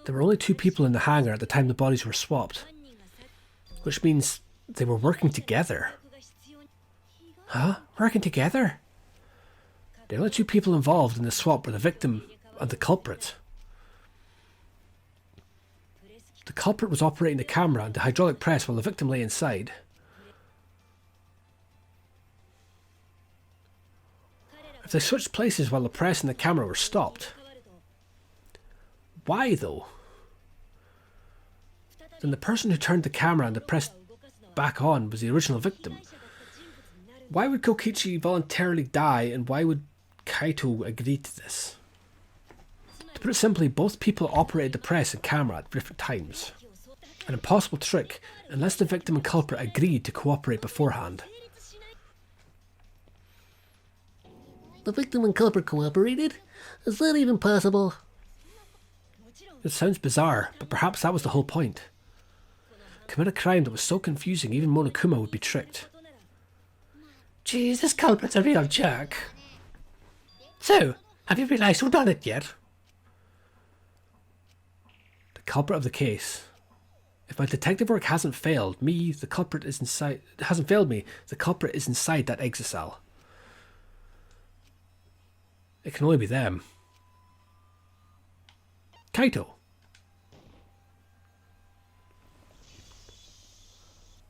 There were only 2 people in the hangar at the time the bodies were swapped. Which means they were working together. Huh? Working together? The only 2 people involved in the swap were the victim and the culprit. The culprit was operating the camera and the hydraulic press while the victim lay inside. If they switched places while the press and the camera were stopped. Why though? Then the person who turned the camera and the press back on was the original victim. Why would Kokichi voluntarily die, and why would Kaito agree to this? To put it simply, both people operated the press and camera at different times. An impossible trick, unless the victim and culprit agreed to cooperate beforehand. The victim and culprit cooperated? Is that even possible? It sounds bizarre, but perhaps that was the whole point. Commit a crime that was so confusing even Monokuma would be tricked. Jeez, this culprit's a real jerk. So, have you realised who done it yet? The culprit of the case. If my detective work hasn't failed me, the culprit is inside. It hasn't failed me. The culprit is inside that exit cell. It can only be them. Kaito.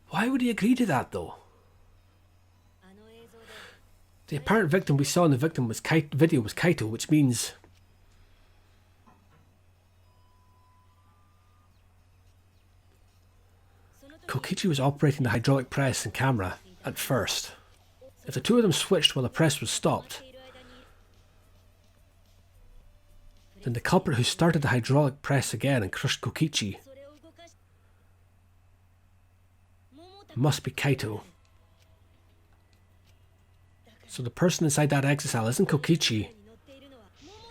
Why would he agree to that though? The apparent victim we saw in the video was Kaito, which means Kokichi was operating the hydraulic press and camera at first. If the 2 of them switched while the press was stopped, then the culprit who started the hydraulic press again and crushed Kokichi must be Kaito. So the person inside that exit cell isn't Kokichi.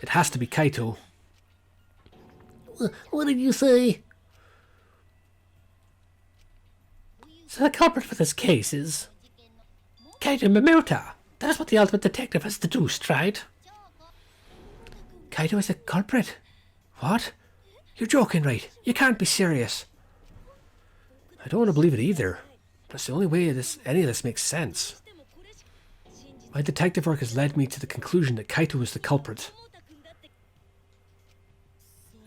It has to be Kaito. What did you say? So the culprit for this case is Kaito Momota. That's what the ultimate detective has deduced, right? Kaito is the culprit? What? You're joking, right? You can't be serious. I don't want to believe it either. That's the only way any of this makes sense. My detective work has led me to the conclusion that Kaito is the culprit.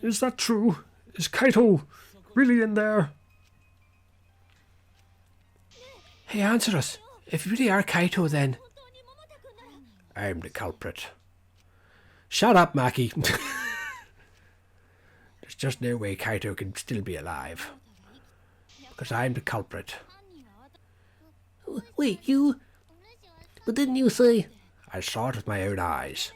Is that true? Is Kaito really in there? Hey, answer us. If you really are Kaito, then I'm the culprit. Shut up, Maki. There's just no way Kaito can still be alive. Because I'm the culprit. Wait, you... But didn't you say... I saw it with my own eyes.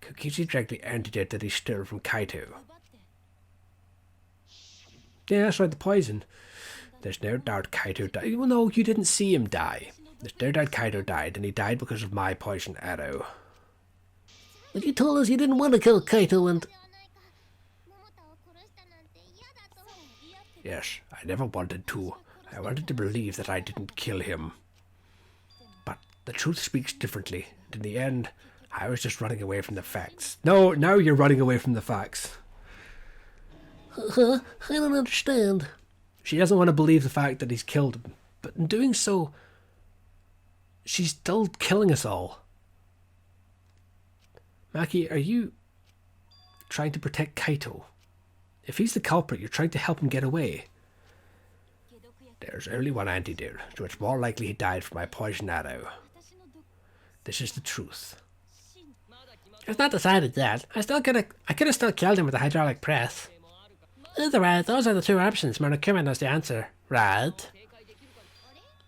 Kokichi drank the antidote that he stole from Kaito. Yeah, that's right, the poison. There's no doubt Kaito died. Well, no, you didn't see him die. There's no doubt Kaito died, and he died because of my poison arrow. But you told us you didn't want to kill Kaito and... Yes, I never wanted to. I wanted to believe that I didn't kill him. But the truth speaks differently. And in the end, I was just running away from the facts. No, now you're running away from the facts. Huh? I don't understand. She doesn't want to believe the fact that he's killed him. But in doing so, she's still killing us all. Maki, are you trying to protect Kaito? If he's the culprit, you're trying to help him get away. There's only one antidote, so it's more likely he died from my poison arrow. This is the truth. It's not decided yet. I could have still killed him with the hydraulic press. Either way, those are the 2 options. Monokuma knows the answer, right?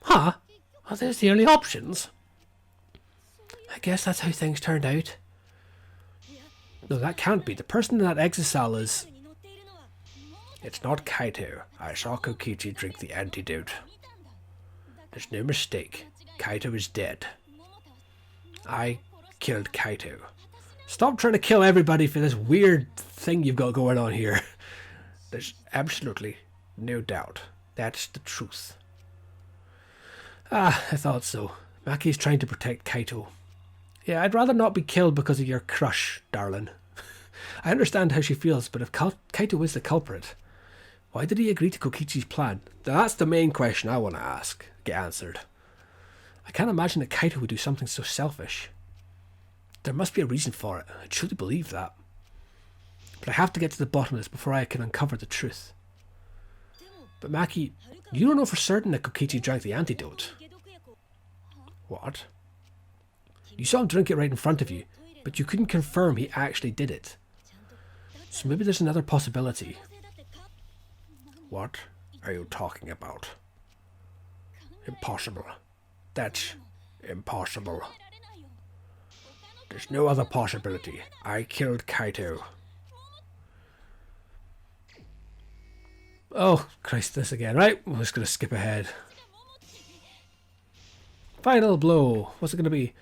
Huh? Are those the only options? I guess that's how things turned out. No, that can't be. The person in that exit cell is... It's not Kaito. I saw Kokichi drink the antidote. There's no mistake. Kaito is dead. I killed Kaito. Stop trying to kill everybody for this weird thing you've got going on here. There's absolutely no doubt. That's the truth. Ah, I thought so. Maki's trying to protect Kaito. Yeah, I'd rather not be killed because of your crush, darling. I understand how she feels, but if Kaito is the culprit, why did he agree to Kokichi's plan? That's the main question I want to get answered. I can't imagine that Kaito would do something so selfish. There must be a reason for it. I truly believe that. But I have to get to the bottom of this before I can uncover the truth. But Maki, you don't know for certain that Kokichi drank the antidote. What? You saw him drink it right in front of you, but you couldn't confirm he actually did it. So maybe there's another possibility. What are you talking about? Impossible. That's impossible. There's no other possibility. I killed Kaito. Oh, Christ, this again. Right, I'm just going to skip ahead. Final blow. What's it going to be?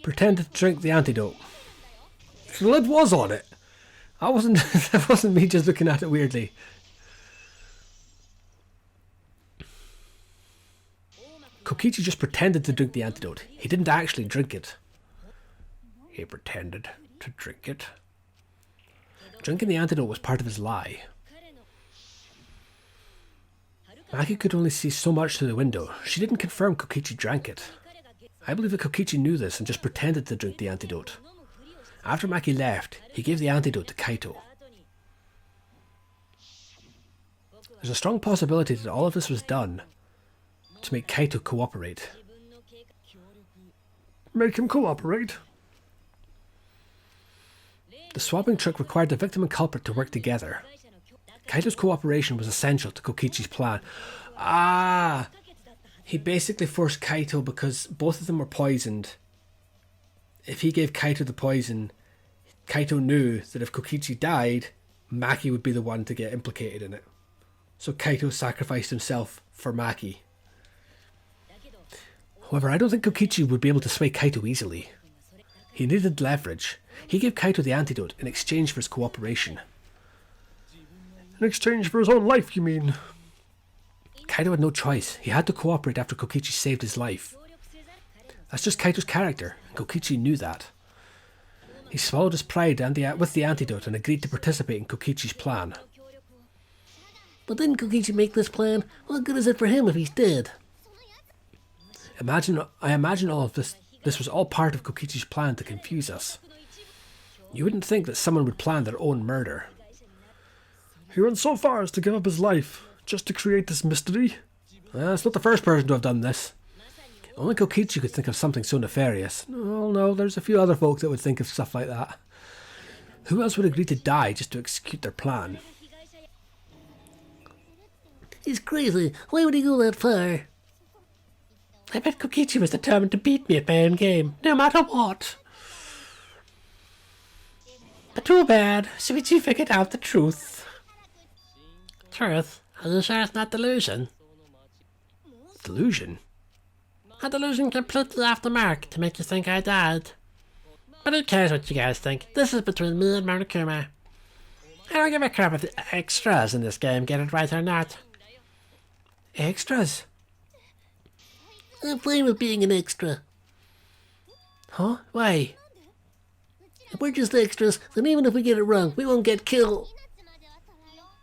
Pretend to drink the antidote. The lid was on it. That wasn't me just looking at it weirdly. Kokichi just pretended to drink the antidote. He didn't actually drink it. He pretended to drink it. Drinking the antidote was part of his lie. Maki could only see so much through the window. She didn't confirm Kokichi drank it. I believe that Kokichi knew this and just pretended to drink the antidote. After Maki left, he gave the antidote to Kaito. There's a strong possibility that all of this was done to make Kaito cooperate. Make him cooperate? The swapping trick required the victim and culprit to work together. Kaito's cooperation was essential to Kokichi's plan. Ah! He basically forced Kaito because both of them were poisoned. If he gave Kaito the poison, Kaito knew that if Kokichi died, Maki would be the one to get implicated in it. So Kaito sacrificed himself for Maki. However, I don't think Kokichi would be able to sway Kaito easily. He needed leverage. He gave Kaito the antidote in exchange for his cooperation. In exchange for his own life, you mean? Kaito had no choice. He had to cooperate after Kokichi saved his life. That's just Kaito's character, and Kokichi knew that. He swallowed his pride with the antidote and agreed to participate in Kokichi's plan. But didn't Kokichi make this plan? What good is it for him if he's dead? I imagine all of this was all part of Kokichi's plan to confuse us. You wouldn't think that someone would plan their own murder. He went so far as to give up his life, just to create this mystery? It's not the first person to have done this. Only Kokichi could think of something so nefarious. Oh no, there's a few other folk that would think of stuff like that. Who else would agree to die just to execute their plan? He's crazy. Why would he go that far? I bet Kokichi was determined to beat me at my own game, no matter what. But too bad, Suichi figured out the truth. Truth? Are you sure it's not delusion? Delusion? A delusion completely off the mark to make you think I died. But who cares what you guys think? This is between me and Monokuma. I don't give a crap if the extras in this game get it right or not. Extras? I'm fine with being an extra. Huh? Why? If we're just extras, then even if we get it wrong, we won't get killed.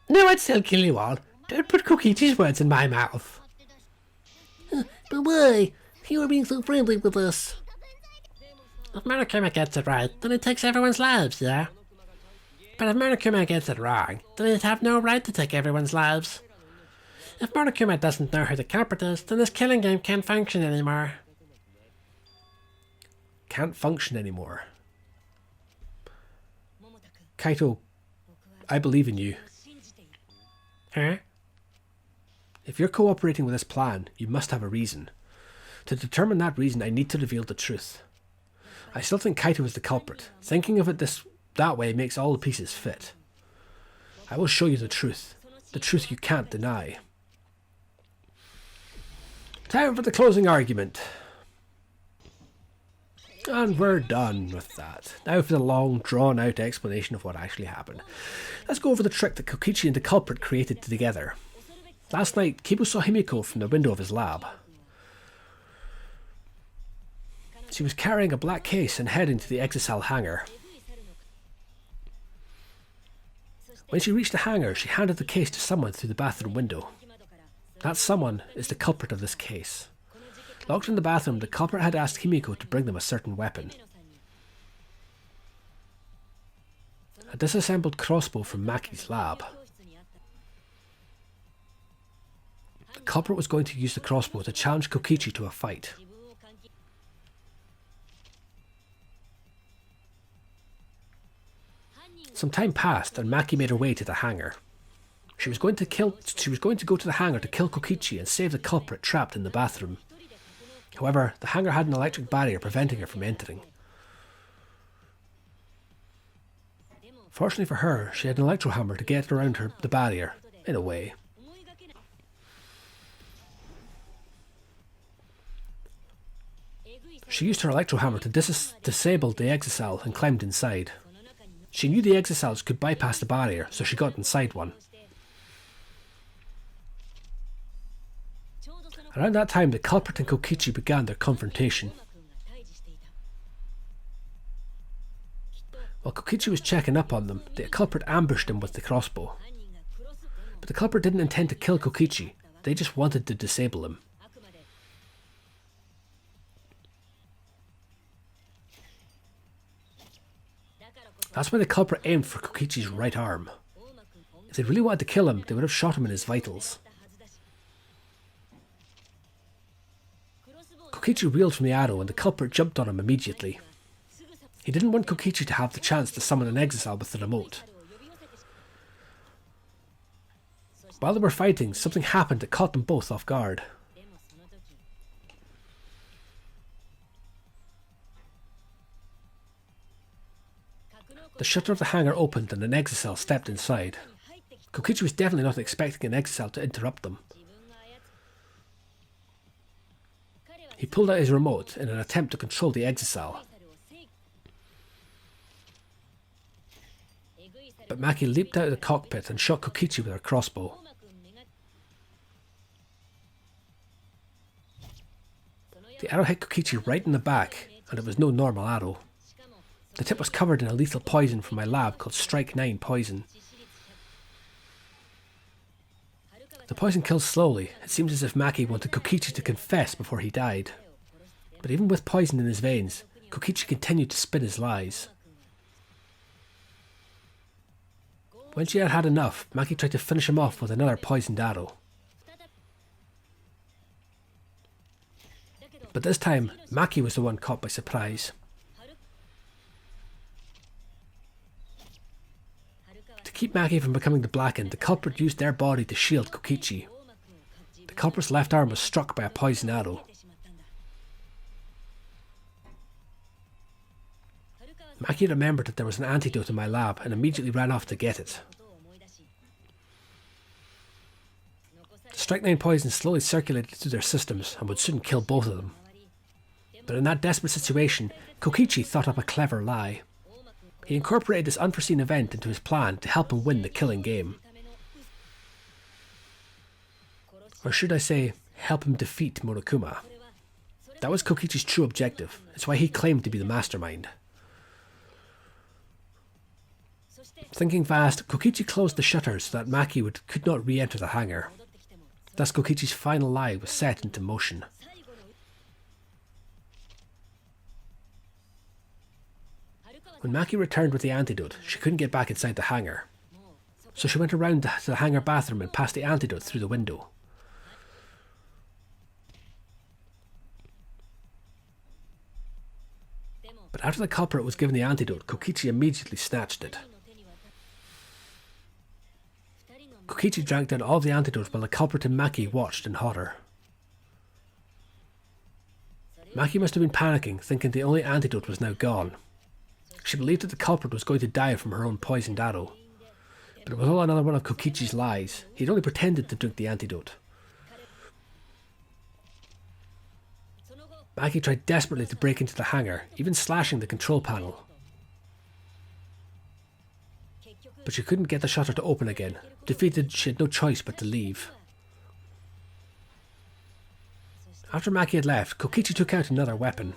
No, I'd still kill you all. Don't put Kokichi's words in my mouth. But why? You were being so friendly with us. If Monokuma gets it right, then it takes everyone's lives, yeah? But if Monokuma gets it wrong, then it'd have no right to take everyone's lives. If Monokuma doesn't know who the culprit is, then this killing game can't function anymore. Can't function anymore. Kaito, I believe in you. Huh? If you're cooperating with this plan, you must have a reason. To determine that reason, I need to reveal the truth. I still think Kaito is the culprit. Thinking of it that way makes all the pieces fit. I will show you the truth you can't deny. Time for the closing argument. And we're done with that. Now for the long, drawn-out explanation of what actually happened. Let's go over the trick that Kokichi and the culprit created together. Last night, Kibu saw Himiko from the window of his lab. She was carrying a black case and heading to the exocell hangar. When she reached the hangar, she handed the case to someone through the bathroom window. That someone is the culprit of this case. Locked in the bathroom, the culprit had asked Himiko to bring them a certain weapon. A disassembled crossbow from Maki's lab. The culprit was going to use the crossbow to challenge Kokichi to a fight. Some time passed and Maki made her way to the hangar. She was going to go to the hangar to kill Kokichi and save the culprit trapped in the bathroom. However, the hangar had an electric barrier preventing her from entering. Fortunately for her, she had an electro hammer to get around the barrier, in a way. She used her electro hammer to disable the exocell and climbed inside. She knew the exocells could bypass the barrier, so she got inside one. Around that time, the culprit and Kokichi began their confrontation. While Kokichi was checking up on them, the culprit ambushed him with the crossbow. But the culprit didn't intend to kill Kokichi, they just wanted to disable him. That's why the culprit aimed for Kokichi's right arm. If they really wanted to kill him, they would have shot him in his vitals. Kokichi reeled from the arrow and the culprit jumped on him immediately. He didn't want Kokichi to have the chance to summon an exocell with the remote. While they were fighting, something happened that caught them both off guard. The shutter of the hangar opened and an exocell stepped inside. Kokichi was definitely not expecting an exocell to interrupt them. He pulled out his remote in an attempt to control the exocell. But Maki leaped out of the cockpit and shot Kokichi with her crossbow. The arrow hit Kokichi right in the back, and it was no normal arrow. The tip was covered in a lethal poison from my lab called Strike 9 poison. The poison kills slowly. It seems as if Maki wanted Kokichi to confess before he died. But even with poison in his veins, Kokichi continued to spin his lies. When she had had enough, Maki tried to finish him off with another poisoned arrow. But this time, Maki was the one caught by surprise. To keep Maki from becoming the Blackened, the culprit used their body to shield Kokichi. The culprit's left arm was struck by a poison arrow. Maki remembered that there was an antidote in my lab and immediately ran off to get it. The Strike 9 poison slowly circulated through their systems and would soon kill both of them. But in that desperate situation, Kokichi thought up a clever lie. He incorporated this unforeseen event into his plan to help him win the killing game. Or should I say, help him defeat Monokuma. That was Kokichi's true objective. It's why he claimed to be the mastermind. Thinking fast, Kokichi closed the shutters so that Maki could not re-enter the hangar. Thus Kokichi's final lie was set into motion. When Maki returned with the antidote, she couldn't get back inside the hangar. So she went around to the hangar bathroom and passed the antidote through the window. But after the culprit was given the antidote, Kokichi immediately snatched it. Kokichi drank down all the antidote while the culprit and Maki watched in horror. Maki must have been panicking, thinking the only antidote was now gone. She believed that the culprit was going to die from her own poisoned arrow. But it was all another one of Kokichi's lies. He'd only pretended to drink the antidote. Maki tried desperately to break into the hangar, even slashing the control panel. But she couldn't get the shutter to open again. Defeated, she had no choice but to leave. After Maki had left, Kokichi took out another weapon.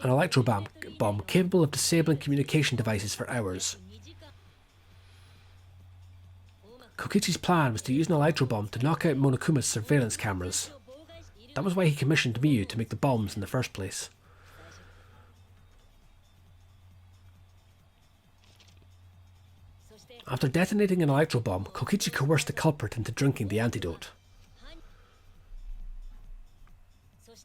An electro-bomb capable of disabling communication devices for hours. Kokichi's plan was to use an electro-bomb to knock out Monokuma's surveillance cameras. That was why he commissioned Miyu to make the bombs in the first place. After detonating an electro-bomb, Kokichi coerced the culprit into drinking the antidote.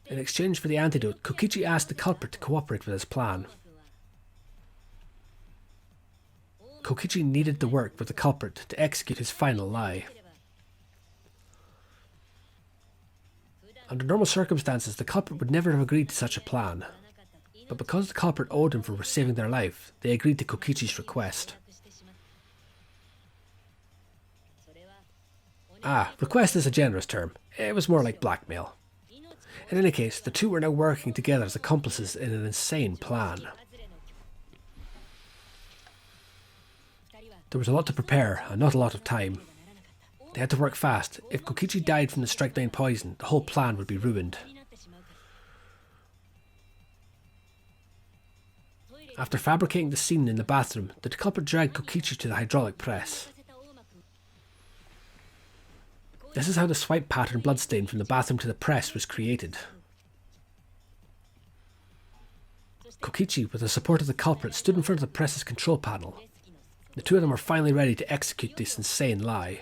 In exchange for the antidote, Kokichi asked the culprit to cooperate with his plan. Kokichi needed to work with the culprit to execute his final lie. Under normal circumstances, the culprit would never have agreed to such a plan. But because the culprit owed him for saving their life, they agreed to Kokichi's request. Request is a generous term. It was more like blackmail. In any case, the two were now working together as accomplices in an insane plan. There was a lot to prepare, and not a lot of time. They had to work fast. If Kokichi died from the strychnine poison, the whole plan would be ruined. After fabricating the scene in the bathroom, the culprit dragged Kokichi to the hydraulic press. This is how the swipe pattern bloodstain from the bathroom to the press was created. Kokichi, with the support of the culprit, stood in front of the press's control panel. The two of them were finally ready to execute this insane lie.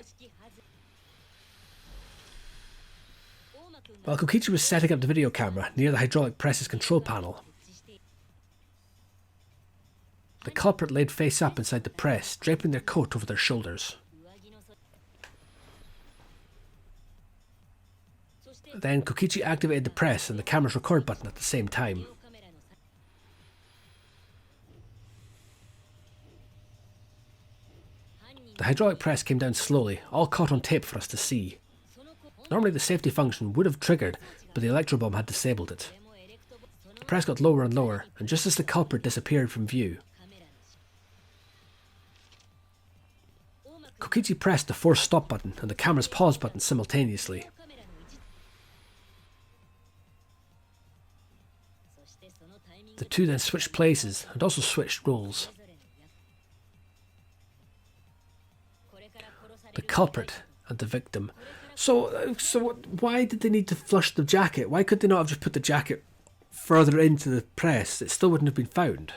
While Kokichi was setting up the video camera near the hydraulic press's control panel, the culprit laid face up inside the press, draping their coat over their shoulders. Then Kokichi activated the press and the camera's record button at the same time. The hydraulic press came down slowly, all caught on tape for us to see. Normally the safety function would have triggered, but the electrobomb had disabled it. The press got lower and lower, and just as the culprit disappeared from view, Kokichi pressed the force stop button and the camera's pause button simultaneously. The two then switched places and also switched roles. The culprit and the victim. So why did they need to flush the jacket? Why could they not have just put the jacket further into the press? It still wouldn't have been found.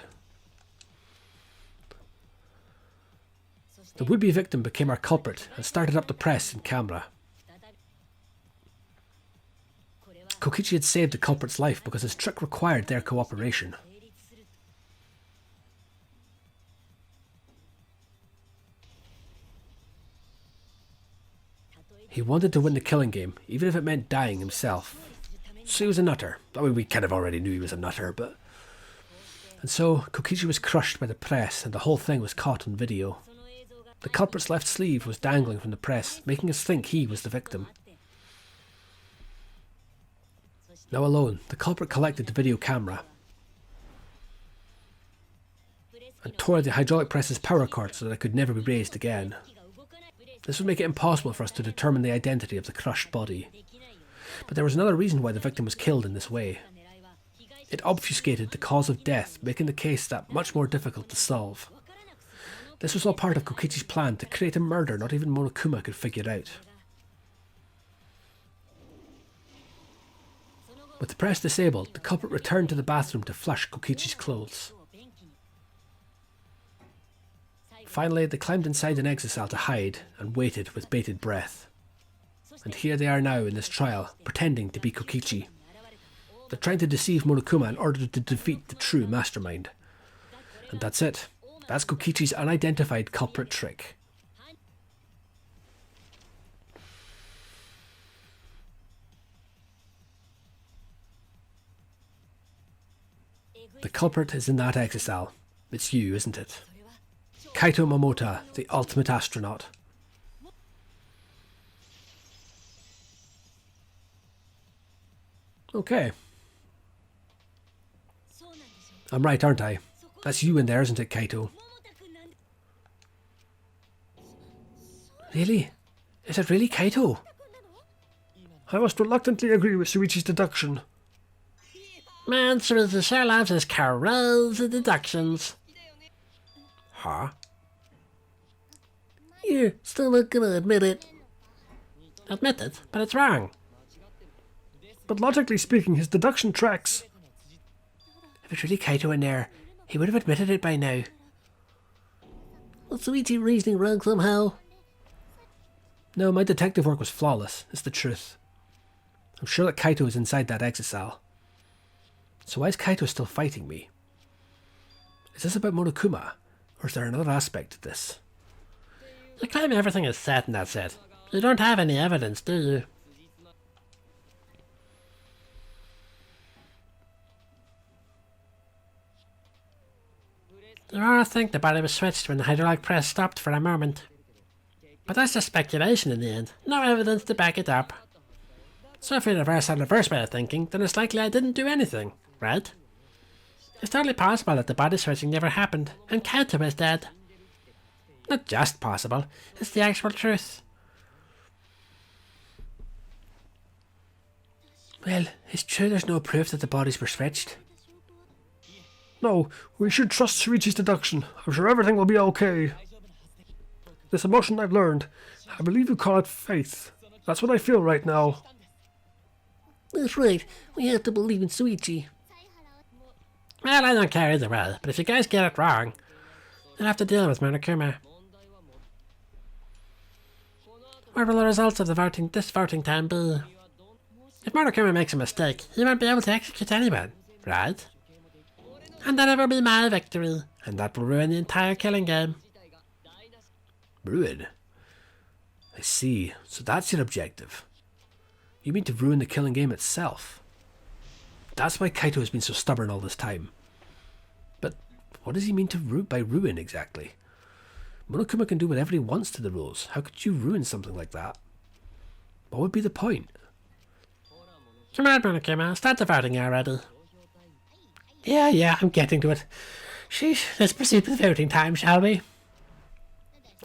The would-be victim became our culprit and started up the press and camera. Kokichi had saved the culprit's life because his trick required their cooperation. He wanted to win the killing game, even if it meant dying himself. So he was a nutter. I mean, we kind of already knew he was a nutter, but... And so, Kokichi was crushed by the press, and the whole thing was caught on video. The culprit's left sleeve was dangling from the press, making us think he was the victim. Now alone, the culprit collected the video camera and tore the hydraulic press's power cord so that it could never be raised again. This would make it impossible for us to determine the identity of the crushed body. But there was another reason why the victim was killed in this way. It obfuscated the cause of death, making the case that much more difficult to solve. This was all part of Kokichi's plan to create a murder not even Monokuma could figure out. With the press disabled, the culprit returned to the bathroom to flush Kokichi's clothes. Finally, they climbed inside an exit cell to hide and waited with bated breath. And here they are now in this trial, pretending to be Kokichi. They're trying to deceive Monokuma in order to defeat the true mastermind. And that's it. That's Kokichi's unidentified culprit trick. The culprit is in that exit cell. It's you, isn't it? Kaito Momota, the ultimate astronaut. Okay. I'm right, aren't I? That's you in there, isn't it, Kaito? Really? Is it really Kaito? I must reluctantly agree with Shuichi's deduction. My answer is the sure loves his caroused deductions. Huh? You're still not gonna admit it. Admit it, but it's wrong. But logically speaking, his deduction tracks. If it's really Kaito in there, he would have admitted it by now. Was Suichi reasoning wrong somehow? No, my detective work was flawless. It's the truth. I'm sure that Kaito is inside that exocell. So why is Kaito still fighting me? Is this about Monokuma? Or is there another aspect to this? You claim everything is set and that's it. You don't have any evidence, do you? There are, I think, the body was switched when the hydraulic press stopped for a moment. But that's just speculation in the end. No evidence to back it up. So if we reverse on the first way of thinking, then it's likely I didn't do anything, right? It's totally possible that the body switching never happened, and Kaito is dead. Not just possible, it's the actual truth. Well, it's true there's no proof that the bodies were switched. No, we should trust Shuichi's deduction. I'm sure everything will be okay. This emotion I've learned, I believe you call it faith. That's what I feel right now. That's right, we have to believe in Shuichi. Well, I don't care either way, but if you guys get it wrong, you'll have to deal with Monokuma. What will the results of this voting time be? If Monokuma makes a mistake, he won't be able to execute anyone, right? And then it will be my victory, and that will ruin the entire killing game. Ruin? I see, so that's your objective. You mean to ruin the killing game itself? That's why Kaito has been so stubborn all this time. But what does he mean by ruin exactly? Monokuma can do whatever he wants to the rules. How could you ruin something like that? What would be the point? Come on, Monokuma, start the voting already. Yeah, I'm getting to it. Sheesh, let's proceed with voting time, shall we?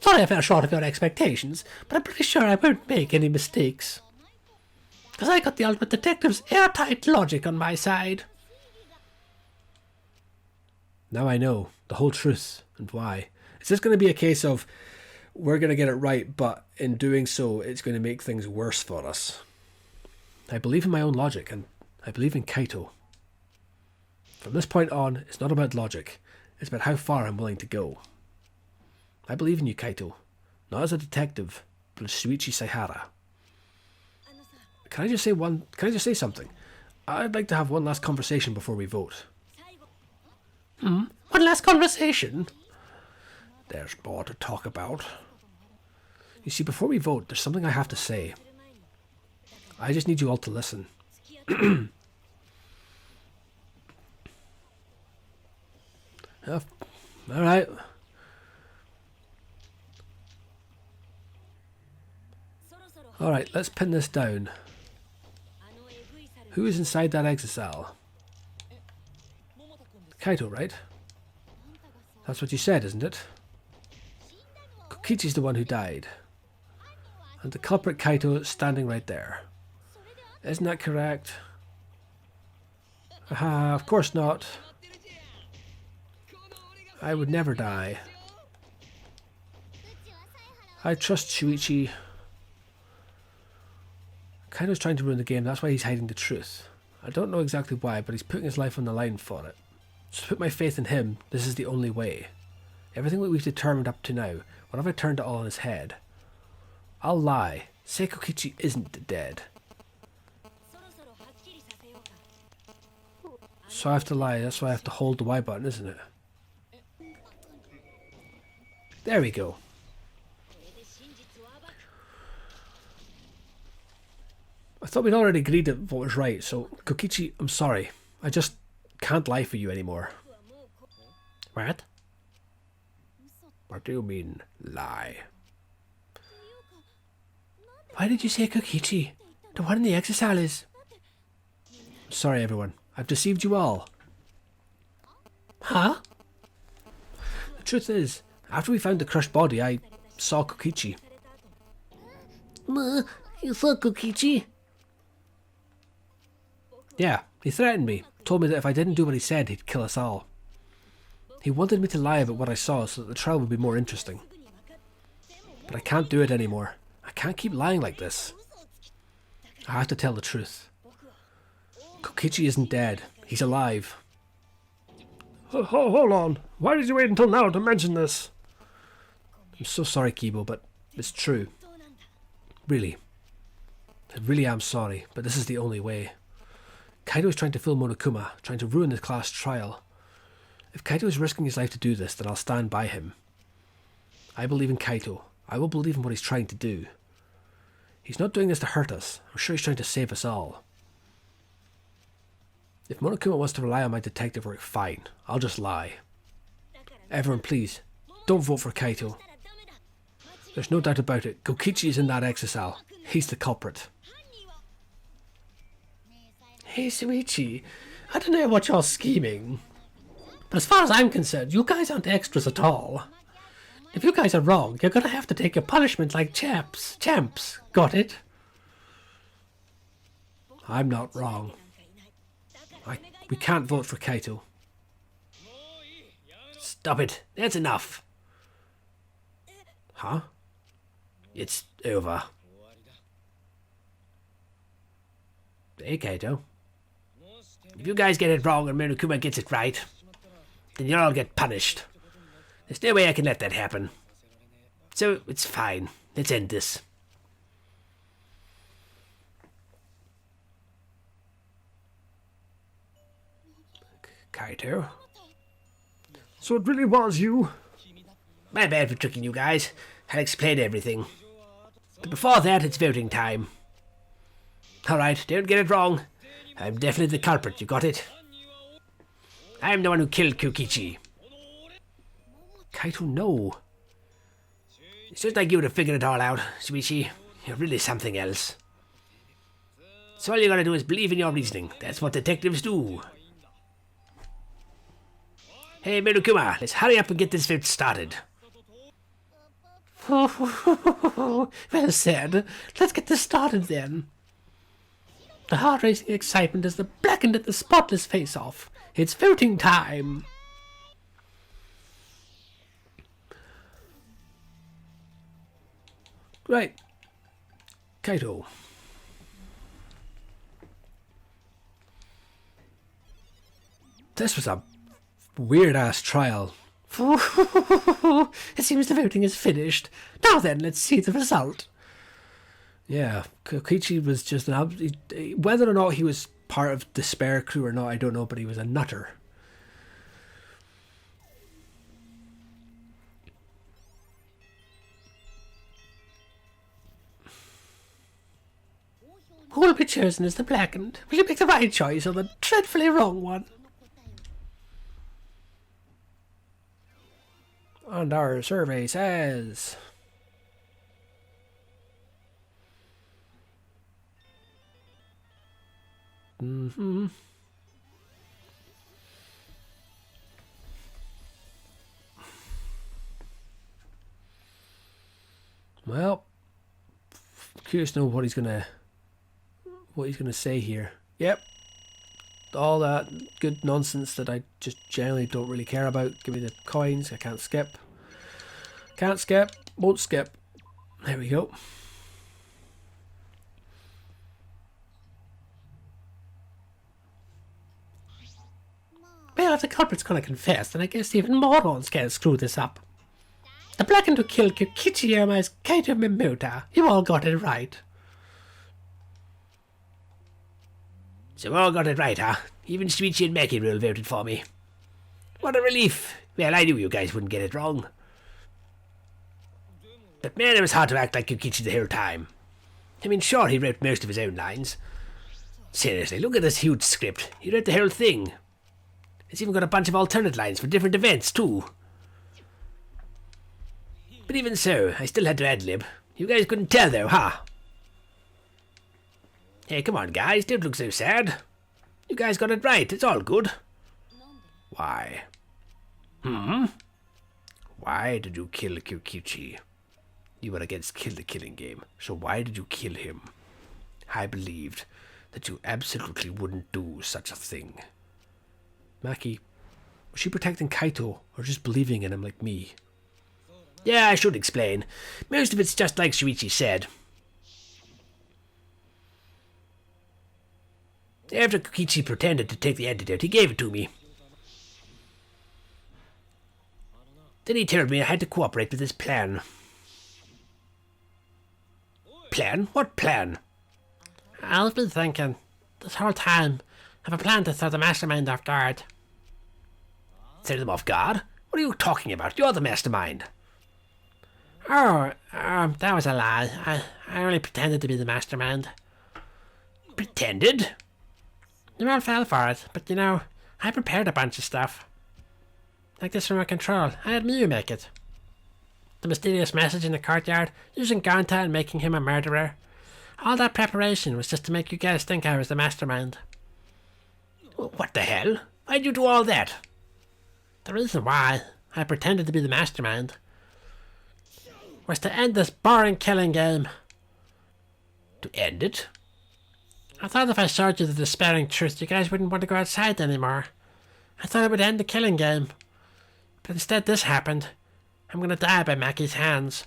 Sorry I fell short of your expectations, but I'm pretty sure I won't make any mistakes. Because I got the ultimate detective's airtight logic on my side. Now I know the whole truth and why. Is this going to be a case of we're going to get it right, but in doing so, it's going to make things worse for us? I believe in my own logic, and I believe in Kaito. From this point on, it's not about logic. It's about how far I'm willing to go. I believe in you, Kaito. Not as a detective, but as Shuichi Saihara. Can I just say something? I'd like to have one last conversation before we vote. One last conversation? There's more to talk about. You see, before we vote, there's something I have to say. I just need you all to listen. Alright. Alright, let's pin this down. Who is inside that exocell? Kaito, right? That's what you said, isn't it? Kokichi's the one who died. And the culprit Kaito is standing right there. Isn't that correct? Aha, of course not. I would never die. I trust Shuichi. Kaito's trying to ruin the game, that's why he's hiding the truth. I don't know exactly why, but he's putting his life on the line for it. So to put my faith in him, this is the only way. Everything that we've determined up to now, what if I turned it all on his head? I'll lie. Say Kokichi isn't dead. So I have to lie, that's why I have to hold the Y button, isn't it? There we go. I thought we'd already agreed that what was right, so Kokichi, I'm sorry. I just can't lie for you anymore. What? What do you mean, lie? Why did you say Kokichi? The one in the exocell is... Sorry everyone, I've deceived you all. Huh? The truth is, after we found the crushed body, I saw Kokichi. You saw Kokichi? Yeah, he threatened me. Told me that if I didn't do what he said, he'd kill us all. He wanted me to lie about what I saw so that the trial would be more interesting. But I can't do it anymore. I can't keep lying like this. I have to tell the truth. Kokichi isn't dead. He's alive. Hold on. Why did you wait until now to mention this? I'm so sorry, Kibo, but it's true. Really. I really am sorry, but this is the only way. Kaito is trying to fill Monokuma, trying to ruin the class trial. If Kaito is risking his life to do this, then I'll stand by him. I believe in Kaito. I will believe in what he's trying to do. He's not doing this to hurt us. I'm sure he's trying to save us all. If Monokuma wants to rely on my detective work, fine. I'll just lie. Everyone, please, don't vote for Kaito. There's no doubt about it. Kokichi is in that exisal. He's the culprit. Hey, Suichi. I don't know what you're scheming. But as far as I'm concerned, you guys aren't extras at all. If you guys are wrong, you're gonna have to take your punishment like champs. Got it? I'm not wrong. We can't vote for Kaito. Stop it. That's enough. Huh? It's over. Hey, Kaito. If you guys get it wrong and Monokuma gets it right, then you'll all get punished. There's no way I can let that happen. So, it's fine. Let's end this. Kaito? So it really was you? My bad for tricking you guys. I'll explain everything. But before that, it's voting time. Alright, don't get it wrong. I'm definitely the culprit, you got it? I'm the one who killed Kokichi. Kaito, no. It's just like you would have figured it all out, Suichi. You're really something else. So all you gotta do is believe in your reasoning. That's what detectives do. Hey, Monokuma, let's hurry up and get this vote started. Well said. Let's get this started then. The heart-racing excitement is the blackened at the spotless face-off. It's voting time. Right. Kaito. This was a weird-ass trial. It seems the voting is finished. Now then, let's see the result. Yeah, Kokichi was just whether or not he was part of the spare crew or not, I don't know, but he was a nutter. Who will be chosen as the blackened? Will you make the right choice or the dreadfully wrong one? And our survey says... Well, curious to know what he's gonna say here. Yep, all that good nonsense that I just generally don't really care about. Give me the coins. I can't skip. Can't skip. Won't skip. There we go. Well, if the culprit's gonna confess, then I guess even morons can't screw this up. The blackened who killed Kokichi is Kaito Mimota. You all got it right. So all got it right, huh? Even Suichi and Makirul voted for me. What a relief. Well, I knew you guys wouldn't get it wrong. But man, it was hard to act like Kokichi the whole time. I mean, sure, he wrote most of his own lines. Seriously, look at this huge script. He wrote the whole thing. It's even got a bunch of alternate lines for different events, too. But even so, I still had to ad-lib. You guys couldn't tell, though, huh? Hey, come on, guys, don't look so sad. You guys got it right, it's all good. Why? Why did you kill Kokichi? You were against Kill the Killing game, so why did you kill him? I believed that you absolutely wouldn't do such a thing. Maki, was she protecting Kaito or just believing in him like me? Yeah, I should explain. Most of it's just like Shuichi said. After Kokichi pretended to take the antidote, he gave it to me. Then he told me I had to cooperate with his plan. Plan? What plan? I've been thinking, this whole time, of a plan to throw the mastermind off guard. Throw them off guard? What are you talking about? You're the mastermind. Oh, that was a lie. I only pretended to be the mastermind. Pretended? You all fell for it, but you know, I prepared a bunch of stuff. Like this remote control, I had Miyu make it. The mysterious message in the courtyard, using Gonta and making him a murderer. All that preparation was just to make you guys think I was the mastermind. What the hell? Why'd you do all that? The reason why I pretended to be the mastermind was to end this boring killing game. To end it? I thought if I showed you the despairing truth, you guys wouldn't want to go outside anymore. I thought it would end the killing game. But instead this happened. I'm gonna die by Maki's hands.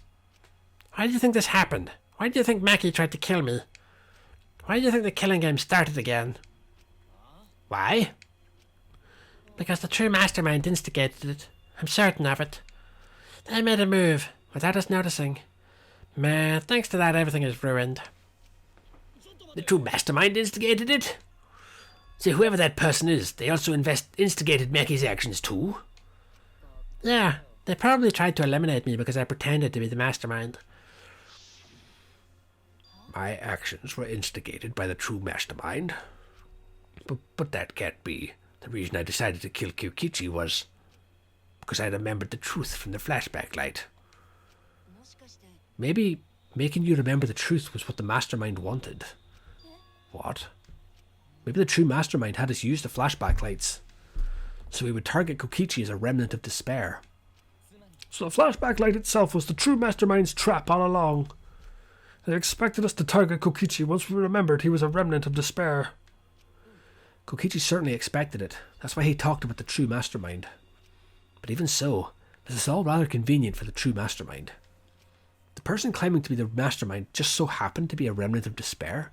Why do you think this happened? Why do you think Maki tried to kill me? Why do you think the killing game started again? Why? Because the true mastermind instigated it. I'm certain of it. They made a move, without us noticing. Man, thanks to that everything is ruined. The true mastermind instigated it? So whoever that person is, they also instigated Maki's actions too? Yeah, they probably tried to eliminate me because I pretended to be the mastermind. My actions were instigated by the true mastermind. But that can't be. The reason I decided to kill Kyokichi was because I remembered the truth from the flashback light. Maybe making you remember the truth was what the mastermind wanted. What? Maybe the true mastermind had us use the flashback lights, so we would target Kokichi as a remnant of despair. So the flashback light itself was the true mastermind's trap all along. They expected us to target Kokichi once we remembered he was a remnant of despair. Kokichi certainly expected it. That's why he talked about the true mastermind. But even so, this is all rather convenient for the true mastermind. The person claiming to be the mastermind just so happened to be a remnant of despair.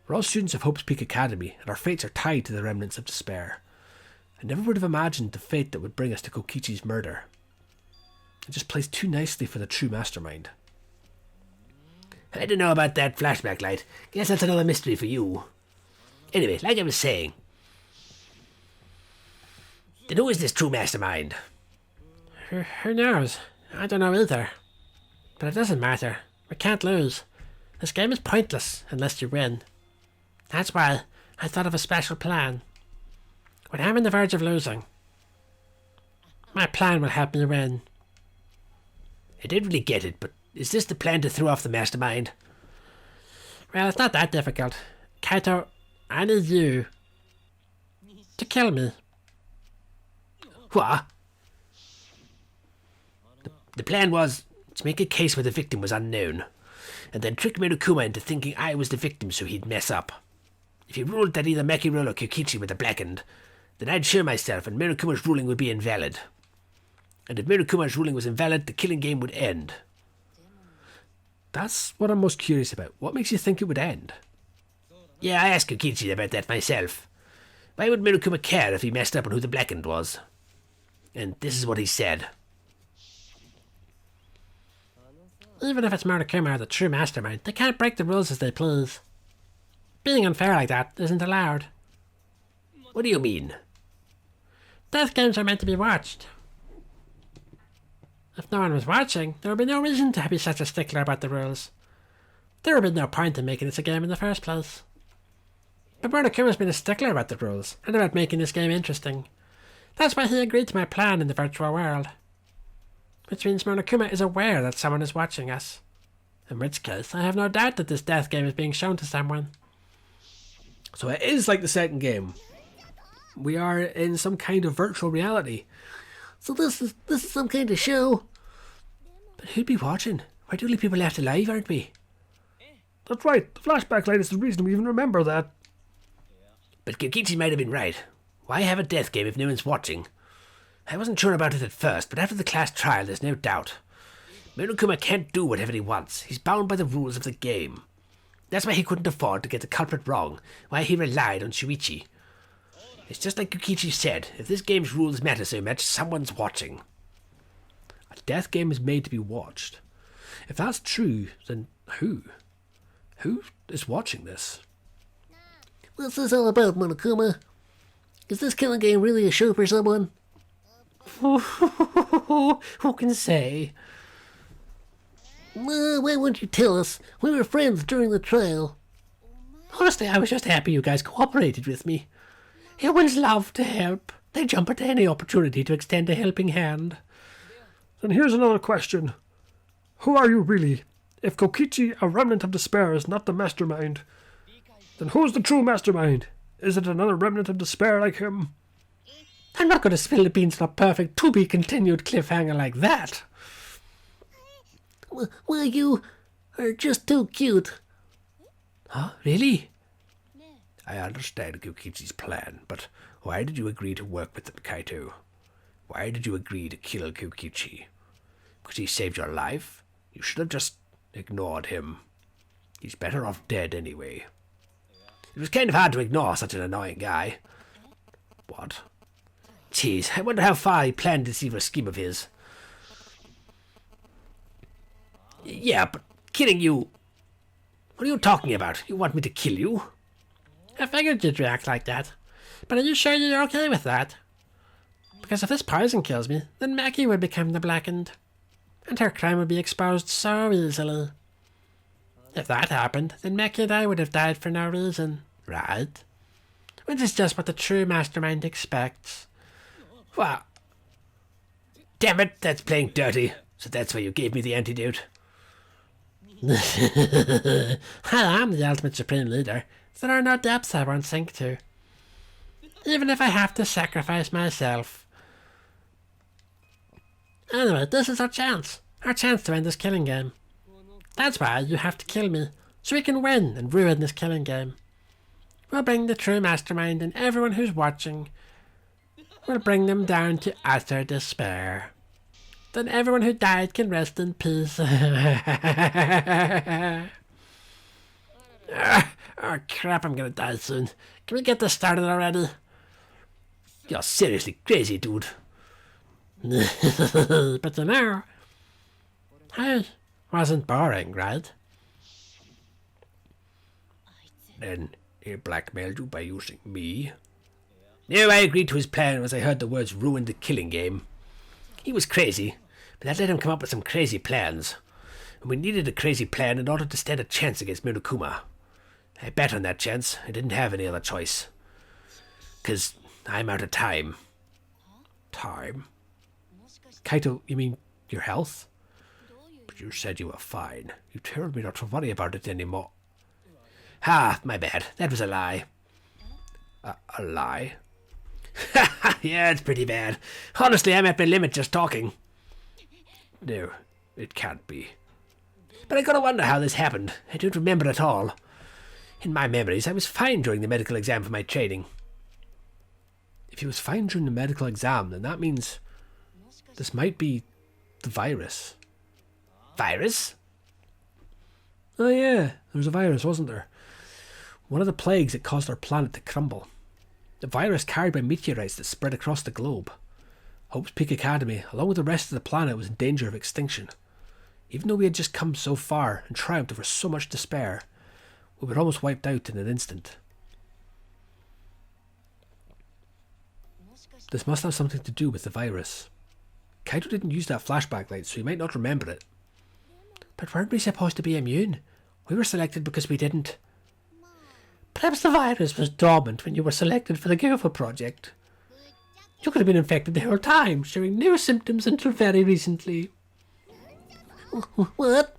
We're all students of Hope's Peak Academy, and our fates are tied to the remnants of despair. I never would have imagined the fate that would bring us to Kokichi's murder. It just plays too nicely for the true mastermind. I don't know about that flashback light. Guess that's another mystery for you. Anyway, like I was saying. Then who is this true mastermind? Who knows? I don't know either. But it doesn't matter. We can't lose. This game is pointless unless you win. That's why I thought of a special plan. When I'm on the verge of losing, my plan will help me win. I didn't really get it, but is this the plan to throw off the mastermind? Well, it's not that difficult. Kaito, I need you to kill me. What? The plan was to make a case where the victim was unknown, and then trick Monokuma into thinking I was the victim so he'd mess up. If he ruled that either Makiro or Kyokichi were the blackened, then I'd show myself and Monokuma's ruling would be invalid. And if Monokuma's ruling was invalid, the killing game would end. That's what I'm most curious about. What makes you think it would end? Yeah, I asked Kyokichi about that myself. Why would Monokuma care if he messed up on who the blackened was? And this is what he said. Even if it's Monokuma or the true mastermind, they can't break the rules as they please. Being unfair like that isn't allowed. What do you mean? Death games are meant to be watched. If no one was watching, there would be no reason to be such a stickler about the rules. There would be no point in making this a game in the first place. But Monokuma's been a stickler about the rules, and about making this game interesting. That's why he agreed to my plan in the virtual world. Which means Monokuma is aware that someone is watching us. In which case, I have no doubt that this death game is being shown to someone. So it is like the second game. We are in some kind of virtual reality. So this is some kind of show. But who'd be watching? We're the only people left alive, aren't we? That's right. The flashback light is the reason we even remember that. But Kyokichi might have been right. Why have a death game if no one's watching? I wasn't sure about it at first, but after the class trial there's no doubt. Monokuma can't do whatever he wants. He's bound by the rules of the game. That's why he couldn't afford to get the culprit wrong, why he relied on Shuichi. It's just like Yukichi said, if this game's rules matter so much, someone's watching. A death game is made to be watched. If that's true, then who? Who is watching this? What's this all about, Monokuma? Is this killing game really a show for someone? Who can say? Why won't you tell us? We were friends during the trial. Honestly, I was just happy you guys cooperated with me. Humans love to help. They jump at any opportunity to extend a helping hand. And here's another question. Who are you really? If Kokichi, a remnant of despair, is not the mastermind, then who's the true mastermind? Is it another remnant of despair like him? I'm not going to spill the beans on a perfect to-be-continued cliffhanger like that. Well, you are just too cute. Huh? Really? I understand Kokichi's plan, but why did you agree to work with him, Kaito? Why did you agree to kill Kokichi? Because he saved your life? You should have just ignored him. He's better off dead anyway. It was kind of hard to ignore such an annoying guy. What? Jeez, I wonder how far he planned this evil scheme of his. Yeah, but killing you... What are you talking about? You want me to kill you? I figured you'd react like that. But are you sure you're okay with that? Because if this poison kills me, then Maki would become the Blackened. And her crime would be exposed so easily. If that happened, then Maki and I would have died for no reason, right? Which is just what the true mastermind expects. Wow. Damn it, that's playing dirty. So that's why you gave me the antidote. I am the ultimate supreme leader. There are no depths I won't sink to. Even if I have to sacrifice myself. Anyway, this is our chance. Our chance to end this killing game. That's why you have to kill me, so we can win and ruin this killing game. We'll bring the true mastermind and everyone who's watching. We'll bring them down to utter despair. Then everyone who died can rest in peace. Oh crap, I'm gonna die soon. Can we get this started already? You're seriously crazy, dude. But you know, hey, wasn't boring, right? Then he blackmailed you by using me. No, I agreed to his plan as I heard the words ruin the killing game. He was crazy, but that let him come up with some crazy plans. And we needed a crazy plan in order to stand a chance against Monokuma. I bet on that chance. I didn't have any other choice. 'Cause I'm out of time. Time? Kaito, you mean your health? But you said you were fine. You told me not to worry about it anymore. Ha, my bad. That was a lie. A lie? Yeah, it's pretty bad. Honestly, I'm at my limit just talking. No, it can't be. But I gotta wonder how this happened. I don't remember at all. In my memories, I was fine during the medical exam for my training. If he was fine during the medical exam, then that means this might be the virus. Virus? Oh yeah, there was a virus, wasn't there? One of the plagues that caused our planet to crumble. The virus carried by meteorites that spread across the globe. Hope's Peak Academy, along with the rest of the planet, was in danger of extinction. Even though we had just come so far and triumphed over so much despair, we were almost wiped out in an instant. This must have something to do with the virus. Kaito didn't use that flashback light, so he might not remember it. But weren't we supposed to be immune? We were selected because we didn't. Perhaps the virus was dormant when you were selected for the Gofa project. You could have been infected the whole time, showing no symptoms until very recently. What?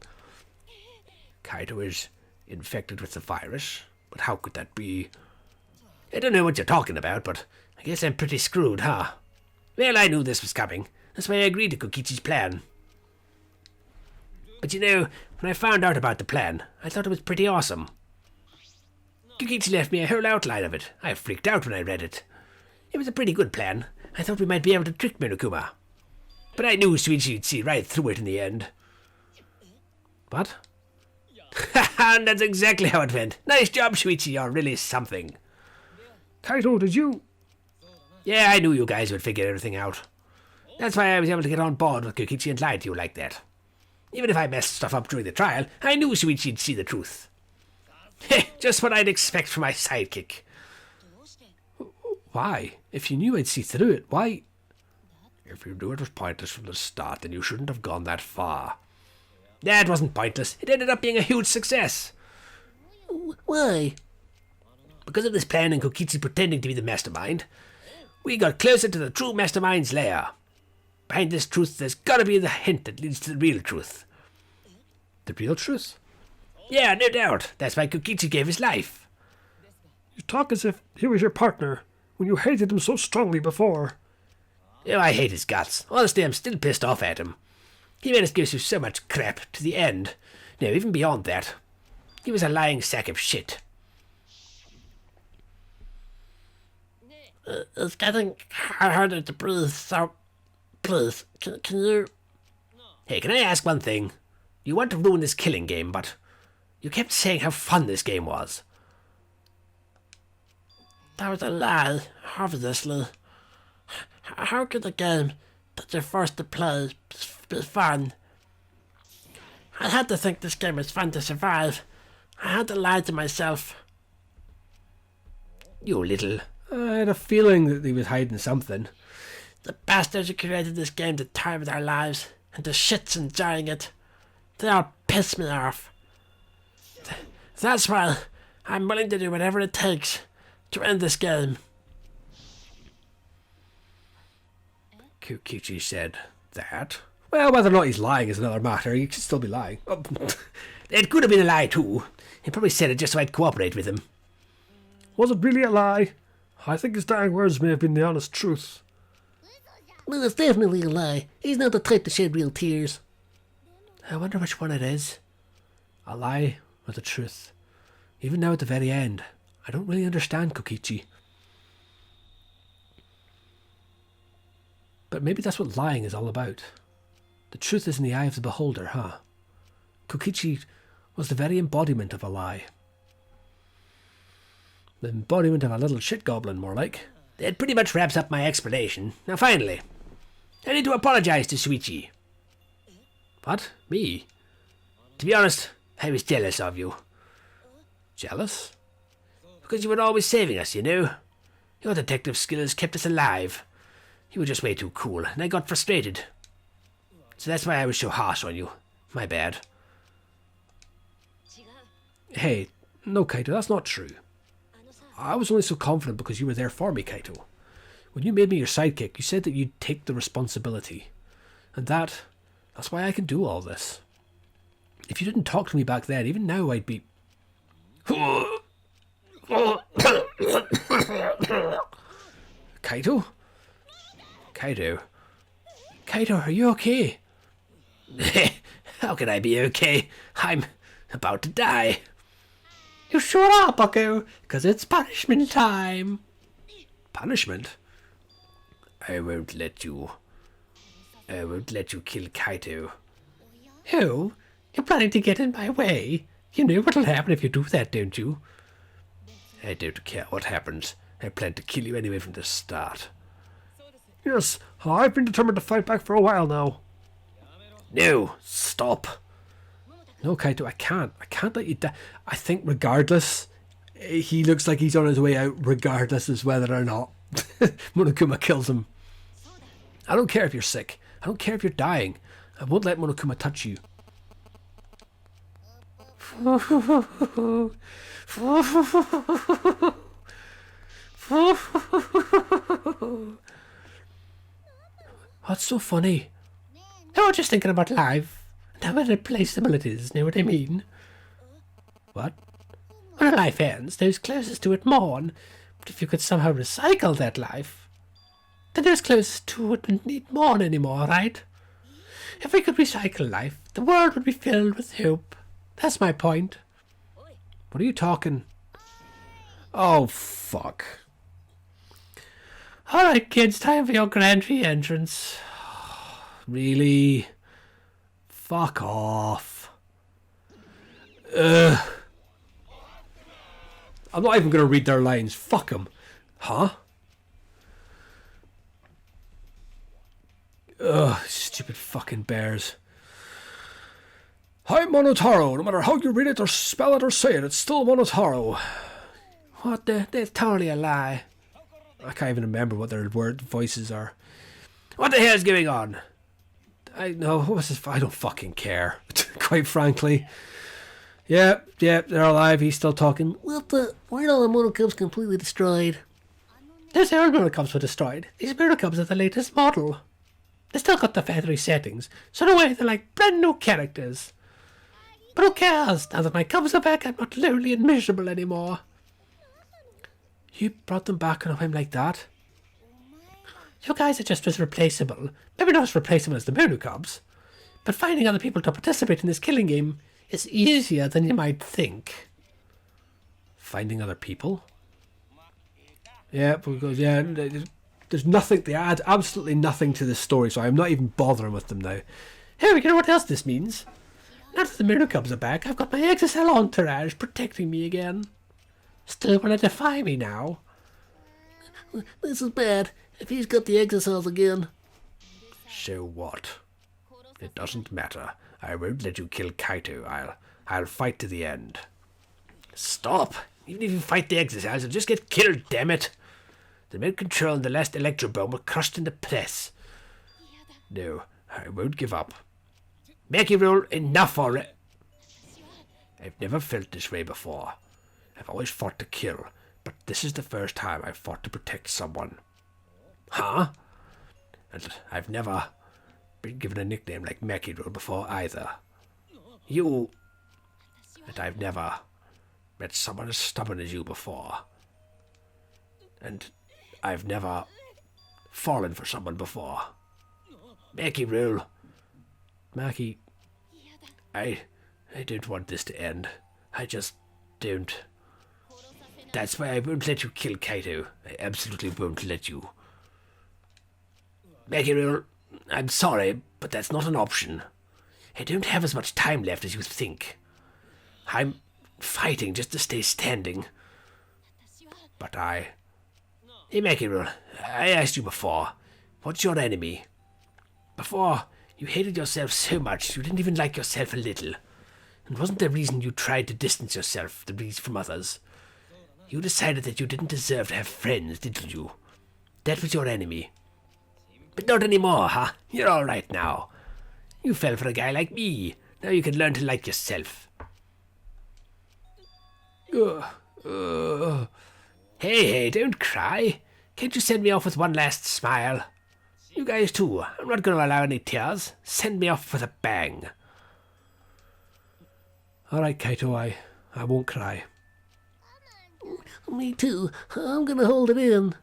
Kaito is infected with the virus? But how could that be? I don't know what you're talking about, but I guess I'm pretty screwed, huh? Well, I knew this was coming. That's why I agreed to Kokichi's plan. But you know, when I found out about the plan, I thought it was pretty awesome. Kokichi left me a whole outline of it. I freaked out when I read it. It was a pretty good plan. I thought we might be able to trick Monokuma. But I knew Shuichi would see right through it in the end. What? And that's exactly how it went. Nice job, Shuichi. You're really something. Kaito, did you... Yeah, I knew you guys would figure everything out. That's why I was able to get on board with Kokichi and lie to you like that. Even if I messed stuff up during the trial, I knew Shuichi'd see the truth. Heh, just what I'd expect from my sidekick. Why? If you knew I'd see through it, why... If you knew it was pointless from the start, then you shouldn't have gone that far. That wasn't pointless. It ended up being a huge success. Why? Because of this plan and Kokichi pretending to be the mastermind, we got closer to the true mastermind's lair. Behind this truth, there's gotta be the hint that leads to the real truth. The real truth? Yeah, no doubt. That's why Kokichi gave his life. You talk as if he was your partner, when you hated him so strongly before. Oh, I hate his guts. Honestly, I'm still pissed off at him. He made us go through so much crap to the end. No, even beyond that. He was a lying sack of shit. It's getting harder to breathe, so please, can you... Hey, can I ask one thing? You want to ruin this killing game, but you kept saying how fun this game was. That was a lie, obviously. How could a game that you're forced to play be fun? I had to think this game was fun to survive. I had to lie to myself. You little... I had a feeling that he was hiding something. The bastards who created this game to tie with our lives, and the shits enjoying it. They all piss me off. That's why I'm willing to do whatever it takes to end this game. Kokichi said that. Well, whether or not he's lying is another matter. He could still be lying. Oh. It could have been a lie too. He probably said it just so I'd cooperate with him. Was it really a lie? I think his dying words may have been the honest truth. Well, it's definitely a lie. He's not the type to shed real tears. I wonder which one it is. A lie or the truth. Even now at the very end, I don't really understand Kokichi. But maybe that's what lying is all about. The truth is in the eye of the beholder, huh? Kokichi was the very embodiment of a lie. The embodiment of a little shit goblin, more like. That pretty much wraps up my explanation. Now finally, I need to apologize to Shuichi. What? Me? To be honest, I was jealous of you. Jealous? Because you were always saving us, you know. Your detective skills kept us alive. You were just way too cool, and I got frustrated. So that's why I was so harsh on you. My bad. Hey, no, Kaito, that's not true. I was only so confident because you were there for me, Kaito. When you made me your sidekick, you said that you'd take the responsibility. And that's why I can do all this. If you didn't talk to me back then, even now I'd be... Kaito? Kaito? Kaito, are you okay? How can I be okay? I'm about to die. You sure are, bucko, because it's punishment time. Punishment? I won't let you kill Kaito. Oh, you're planning to get in my way? You know what'll happen if you do that, don't you? I don't care what happens. I plan to kill you anyway from the start. Yes, I've been determined to fight back for a while now. No, stop. No, Kaito, I can't. I can't let you die. I think regardless, he looks like he's on his way out regardless as whether or not Monokuma kills him. I don't care if you're sick. I don't care if you're dying. I won't let Monokuma touch you. What's so funny? Oh, just thinking about life. And how irreplaceable it is, know what I mean? What? When a life ends, those closest to it mourn. But if you could somehow recycle that life, then those closest to it wouldn't need mourn anymore, right? If we could recycle life, the world would be filled with hope. That's my point. What are you talking? Oh, fuck. Alright, kids, time for your grand re-entrance. Really? Fuck off. Ugh. I'm not even going to read their lines. Fuck them. Huh? Ugh, stupid fucking bears. Hi, Monotaro. No matter how you read it or spell it or say it, it's still Monotaro. What the? That's totally a lie. I can't even remember what their voices are. What the hell's going on? I know. What was this? I don't fucking care. Quite frankly. Yeah, they're alive. He's still talking. What the? Why are all the Monokubs completely destroyed? There's our Monokubs were destroyed. These Monokubs are the latest model. They still got the feathery settings, so in a way they're like brand new characters. But who cares? Now that my cubs are back, I'm not lonely and miserable anymore. You brought them back on a whim like that? You guys are just as replaceable. Maybe not as replaceable as the Monokubs, but finding other people to participate in this killing game is easier than you might think. Finding other people? Yeah, because there's nothing. They add absolutely nothing to the story, so I'm not even bothering with them now. Hey, you know what else this means? Now that the Monokubs are back, I've got my XSL entourage protecting me again. Still want to defy me now? This is bad. If he's got the exercise again. So what? It doesn't matter. I won't let you kill Kaito. I'll fight to the end. Stop! Even if you fight the exercise, you'll just get killed, damn it! The men controlling the last electro bomb were crushed in the press. No, I won't give up. Maki rule, enough already! I've never felt this way before. I've always fought to kill, but this is the first time I've fought to protect someone. Huh? And I've never been given a nickname like Maki rule before either. And I've never met someone as stubborn as you before. And I've never fallen for someone before. Maki rule. Maki, I don't want this to end. I just don't. That's why I won't let you kill Kaito. I absolutely won't let you. Maki rule, I'm sorry, but that's not an option. I don't have as much time left as you think. I'm fighting just to stay standing. But Hey, Maki rule, I asked you before, what's your enemy? Before, you hated yourself so much you didn't even like yourself a little. And wasn't the reason you tried to distance yourself from others? You decided that you didn't deserve to have friends, didn't you? That was your enemy. But not anymore, huh? You're all right now. You fell for a guy like me. Now you can learn to like yourself. Hey, don't cry. Can't you send me off with one last smile? You guys too. I'm not going to allow any tears. Send me off with a bang. Alright, Kaito, I won't cry. Me too. I'm gonna hold it in.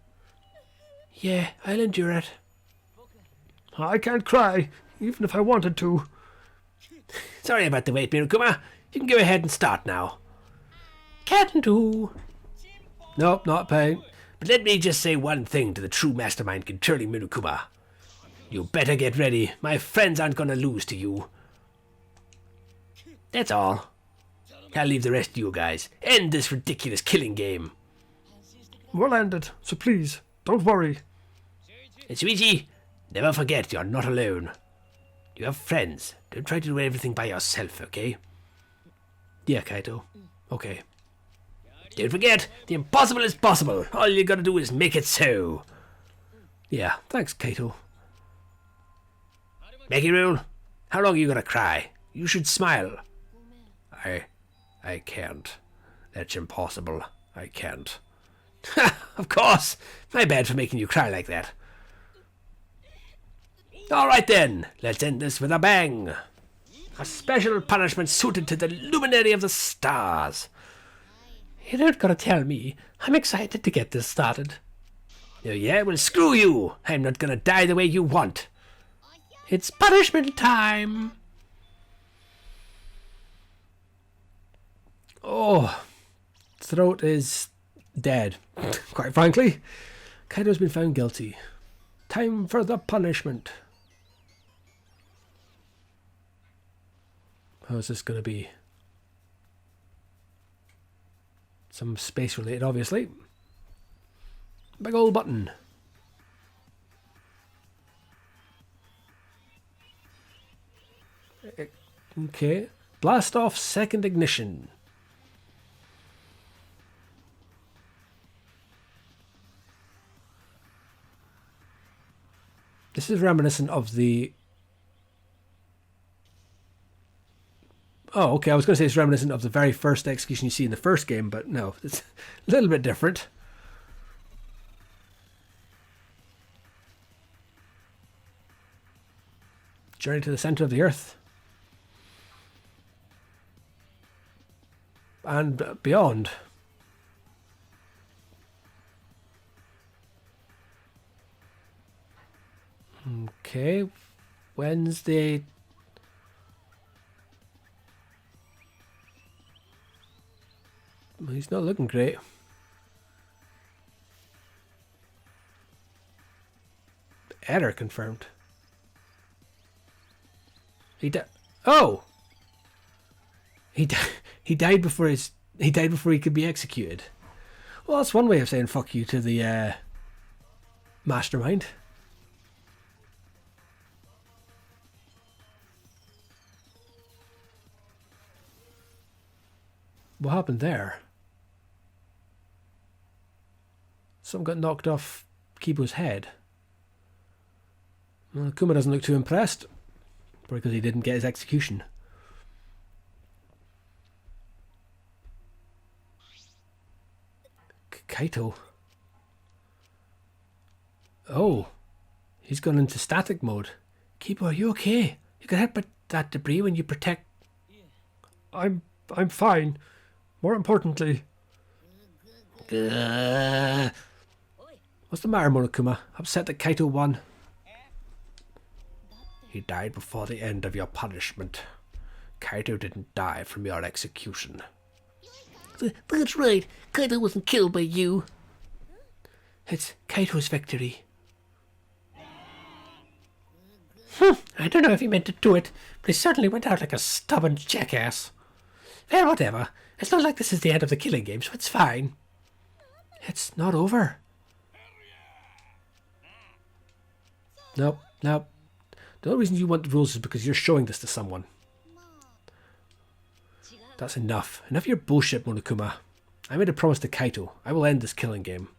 Yeah, I'll endure it. I can't cry, even if I wanted to. Sorry about the wait, Monokuma. You can go ahead and start now. Can do. Nope, not pain. But let me just say one thing to the true mastermind controlling Monokuma. You better get ready. My friends aren't going to lose to you. That's all. I'll leave the rest to you guys. End this ridiculous killing game. We'll end it, so please, don't worry. And Shuichi, never forget you're not alone. You have friends. Don't try to do everything by yourself, okay? Yeah, Kaito. Okay. Don't forget, the impossible is possible. All you gotta do is make it so. Yeah, thanks, Kaito. Maki rule, how long are you gonna cry? You should smile. I can't. That's impossible. I can't. Of course. My bad for making you cry like that. All right then, let's end this with a bang. A special punishment suited to the luminary of the stars. You don't gotta tell me. I'm excited to get this started. Oh yeah? Well, screw you. I'm not gonna die the way you want. It's punishment time. Oh, throat is dead, quite frankly. Kaido's been found guilty. Time for the punishment. How is this going to be? Some space related, obviously. Big old button. Okay. Blast off second ignition. This is reminiscent of the... Oh, okay, I was going to say it's reminiscent of the very first execution you see in the first game, but no, it's a little bit different. Journey to the center of the earth. And beyond. Okay, Wednesday. Well, he's not looking great. Error confirmed. He died. Oh, he died before he could be executed. Well, that's one way of saying fuck you to the mastermind. What happened there? Something got knocked off Kibo's head. Well, Kuma doesn't look too impressed. Probably because he didn't get his execution. Kaito. Oh. He's gone into static mode. Kibo, are you okay? You got hit by that debris when you protect... I'm fine. More importantly... What's the matter, Monokuma? Upset that Kaito won? He died before the end of your punishment. Kaito didn't die from your execution. That's right. Kaito wasn't killed by you. It's Kaito's victory. I don't know if he meant to do it, but he certainly went out like a stubborn jackass. Well, whatever. It's not like this is the end of the killing game, so it's fine. It's not over. Nope. The only reason you want the rules is because you're showing this to someone. That's enough. Enough of your bullshit, Monokuma. I made a promise to Kaito. I will end this killing game.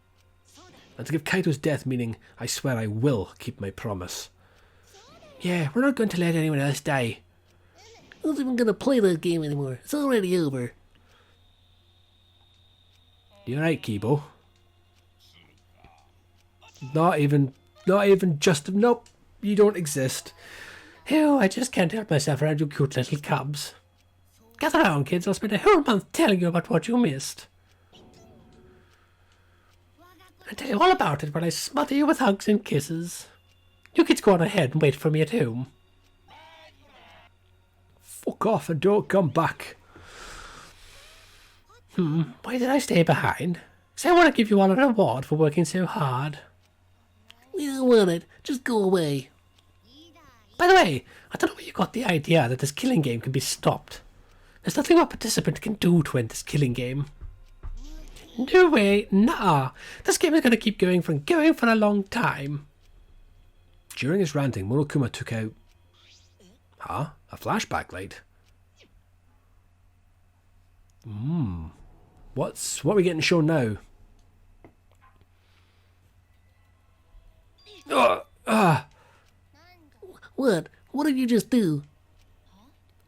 And to give Kaito's death meaning, I swear I will keep my promise. Yeah, we're not going to let anyone else die. I wasn't even gonna play that game anymore. It's already over. You're right, Kibo. Not even just... Nope, you don't exist. Ew, I just can't help myself around you cute little cubs. Gather round, kids. I'll spend a whole month telling you about what you missed. I'll tell you all about it when I smother you with hugs and kisses. You kids go on ahead and wait for me at home. Fuck off and don't come back. Why did I stay behind? 'Cause I want to give you all a reward for working so hard. We don't want it. Just go away. By the way, I don't know where you got the idea that this killing game can be stopped. There's nothing a participant can do to end this killing game. No way, nah. This game is going to keep going for a long time. During his ranting, Monokuma took out... Huh? A flashback light? What are we getting shown now? What? What did you just do?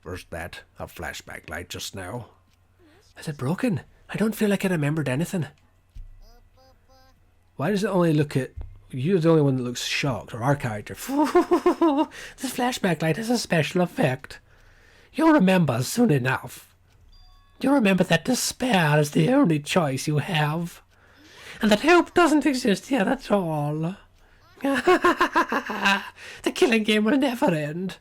Where's that? A flashback light just now. Is it broken? I don't feel like I remembered anything. Why does it only look at... You're the only one that looks shocked, or our character. This flashback light has a special effect. You'll remember soon enough. You'll remember that despair is the only choice you have. And that hope doesn't exist here at all. The killing game will never end.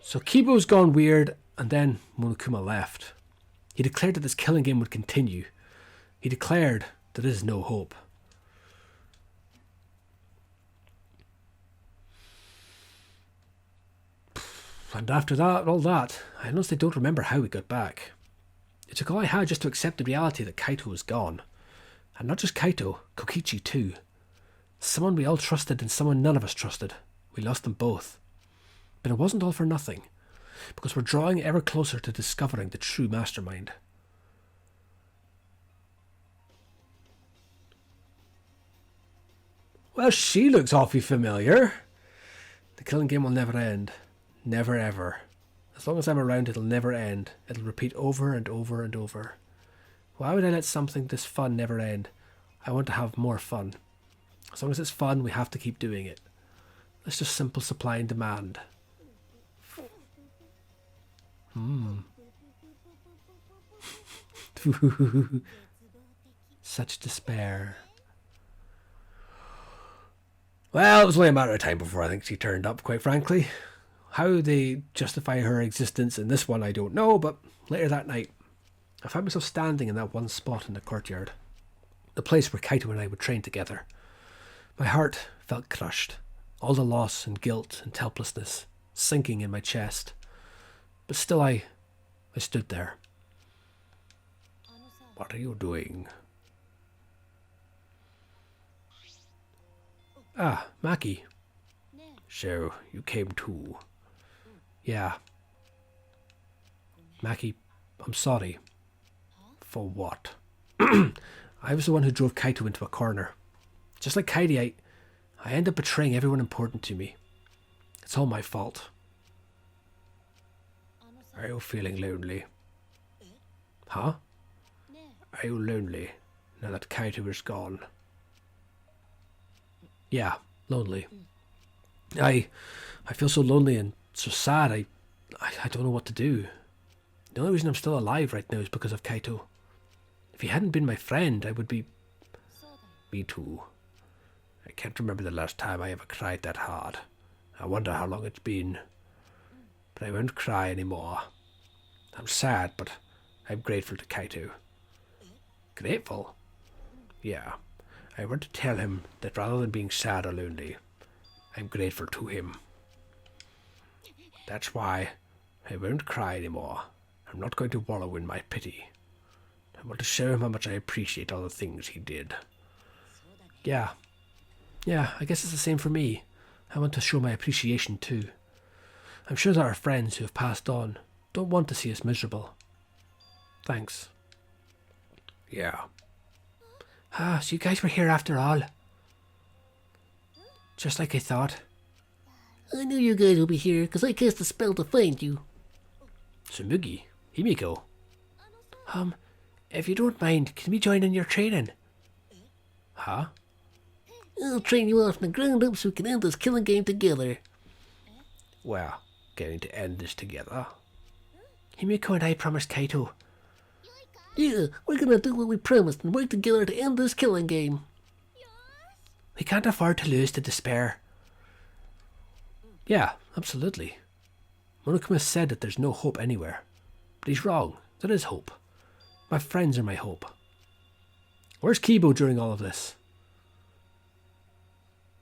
So Kibo's gone weird, and then Monokuma left. He declared that this killing game would continue. He declared there is no hope. And after that, all that, I honestly don't remember how we got back. It took all I had just to accept the reality that Kaito was gone. And not just Kaito, Kokichi too. Someone we all trusted and someone none of us trusted. We lost them both. But it wasn't all for nothing, because we're drawing ever closer to discovering the true mastermind. Well, she looks awfully familiar. The killing game will never end. Never ever. As long as I'm around, it'll never end. It'll repeat over and over and over. Why would I let something this fun never end? I want to have more fun. As long as it's fun, we have to keep doing it. It's just simple supply and demand. Such despair. Well, it was only a matter of time before I think she turned up, quite frankly. How they justify her existence in this one, I don't know, but later that night, I found myself standing in that one spot in the courtyard. The place where Kaito and I would train together. My heart felt crushed. All the loss and guilt and helplessness sinking in my chest. But still I stood there. What are you doing? Ah, Maki. So, you came too. Yeah. Maki, I'm sorry. For what? I was the one who drove Kaito into a corner. Just like Kaidi, I ended up betraying everyone important to me. It's all my fault. Are you feeling lonely? Huh? Are you lonely now that Kaito is gone? Yeah, lonely. I feel so lonely and so sad. I don't know what to do. The only reason I'm still alive right now is because of Kaito. If he hadn't been my friend, I would be... Me too. I can't remember the last time I ever cried that hard. I wonder how long it's been. But I won't cry anymore. I'm sad, but I'm grateful to Kaito. Grateful? Yeah. I want to tell him that rather than being sad or lonely, I'm grateful to him. That's why I won't cry anymore. I'm not going to wallow in my pity. I want to show him how much I appreciate all the things he did. Yeah, I guess it's the same for me. I want to show my appreciation too. I'm sure that our friends who have passed on don't want to see us miserable. Thanks. Yeah. Ah, so you guys were here after all. Just like I thought. I knew you guys would be here, because I cast a spell to find you. Tsumugi, Himiko. If you don't mind, can we join in your training? Huh? I'll train you off from the ground up so we can end this killing game together. We're going to end this together. Himiko and I promised Kaito. Yeah, we're gonna do what we promised and work together to end this killing game. We can't afford to lose to despair. Yeah, absolutely. Monokuma said that there's no hope anywhere. But he's wrong. There is hope. My friends are my hope. Where's Kibo during all of this?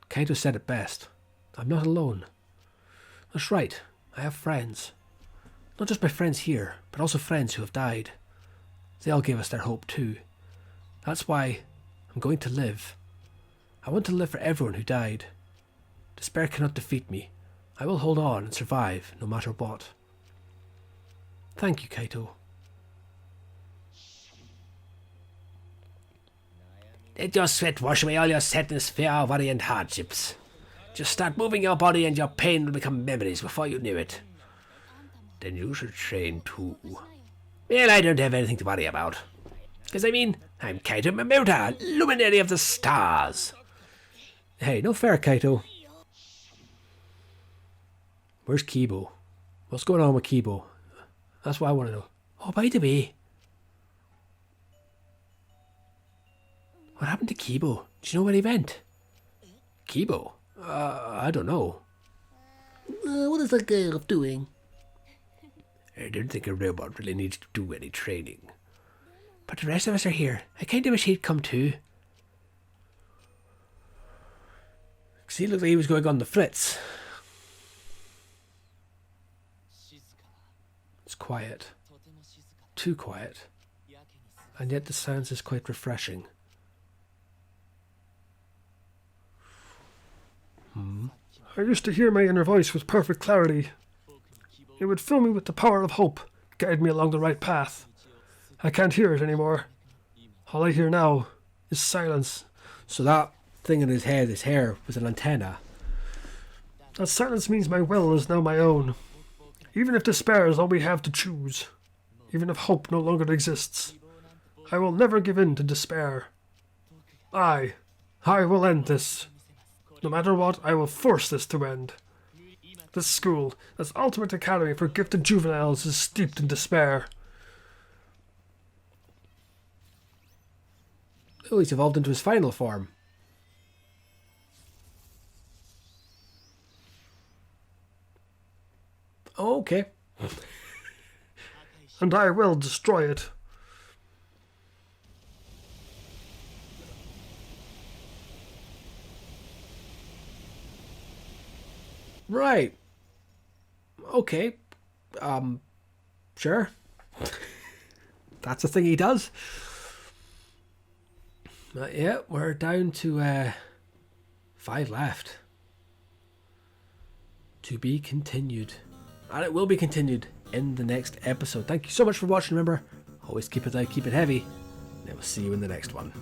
Kaito said it best. I'm not alone. That's right. I have friends. Not just my friends here, but also friends who have died. They all gave us their hope too. That's why I'm going to live. I want to live for everyone who died. Despair cannot defeat me. I will hold on and survive no matter what. Thank you, Kaito. Let your sweat wash away all your sadness, fear, worry and hardships. Just start moving your body and your pain will become memories before you knew it. Then you should train too. Well, I don't have anything to worry about. Because I'm Kaito Momota, luminary of the stars. Hey, no fair, Kaito. Where's Kibo? What's going on with Kibo? That's what I want to know. Oh, by the way, what happened to Kibo? Do you know where he went? Kibo? I don't know. What is that guy off doing? I don't think a robot really needs to do any training. But the rest of us are here. I kind of wish he'd come too. Because he looked like he was going on the fritz. quiet. Too quiet. And yet the sounds is quite refreshing. I used to hear my inner voice with perfect clarity. It would fill me with the power of hope, guide me along the right path. I can't hear it anymore. All I hear now is silence. So that thing in his head, his hair, was an antenna. That silence means my will is now my own. Even if despair is all we have to choose, even if hope no longer exists, I will never give in to despair. I will end this. No matter what, I will force this to end. This school, this ultimate academy for gifted juveniles, is steeped in despair. Oh, he's evolved into his final form. Oh, okay. And I will destroy it. Right. Okay. Sure. That's the thing he does. Yeah, we're down to 5 left. To be continued. And it will be continued in the next episode. Thank you so much for watching. Remember, always keep it light, keep it heavy. And I will see you in the next one.